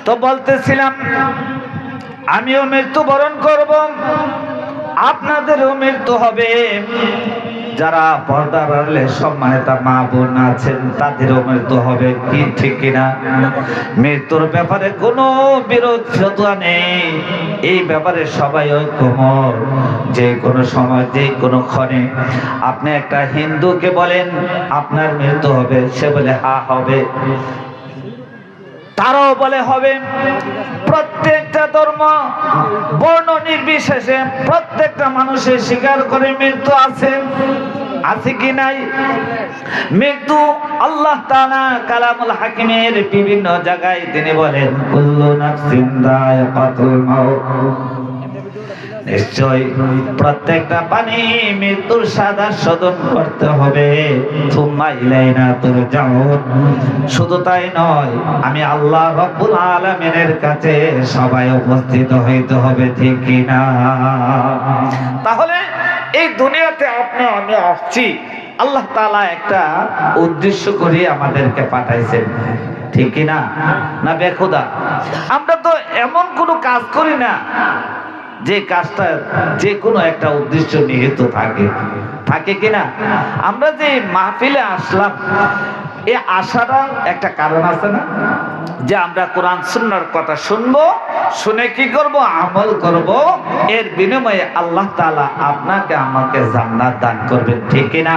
তো বলতেছিলাম আমিও মৃত্যুবরণ করব, আপনাদেরও মৃত্যু হবে। যারা পর্দার আড়ালে সম্মানিত মা বোন আছেন তাদেরও মৃত্যু হবে, কি ঠিক কিনা? মৃত্যুর ব্যাপারে কোনো বিরোধিতা নেই, এই ব্যাপারে সবাই ঐক্যমত। যে কোনো সময় যে কোনো ক্ষণে আপনি একটা হিন্দুকে বলেন আপনার মৃত্যু হবে, সে বলে হ্যাঁ হবে, তারাও বলে হবে। প্রত্যেকটা ধর্ম বর্ণ নির্বিশেষে প্রত্যেকটা মানুষের স্বীকার করে মৃত্যু আছে, আছে কি নাই? মৃত্যু আল্লাহ তাআলা কালামুল হাকিমের বিভিন্ন জায়গায় তিনি বলেন কুল্লু নাফসিন যায়কাতুল মাউত, নিশ্চয় প্রত্যেকটা প্রাণী মৃত্যুর স্বাদ আস্বাদন করতে হবে। সুম্মা ইলাইনা তুরজাউন, শুধু তাই নয় আমি আল্লাহ রাব্বুল আলামিনের কাছে সবাই উপস্থিত হইতে হবে, ঠিক কি না? তাহলে এই দুনিয়াতে আপনি আমি আসছি, আল্লাহ তাআলা একটা উদ্দেশ্য করে আমাদেরকে পাঠাইছেন, ঠিক কি না? না বেখুদা? আমরা তো এমন কোনো কাজ করি না যে কাজটা যে কোনো একটা উদ্দেশ্য নিহিত থাকে, থাকে কিনা? আমরা যে মাহফিলে আসলাম, এই আসাটা একটা কারণ আছে না? যে আমরা কোরআন সুন্নাহর কথা শুনবো, শুনে কি করব? আমল করব, এর বিনিময়ে আল্লাহ তাআলা আপনাকে আমাকে জান্নাত দান করবেন, ঠিক কিনা?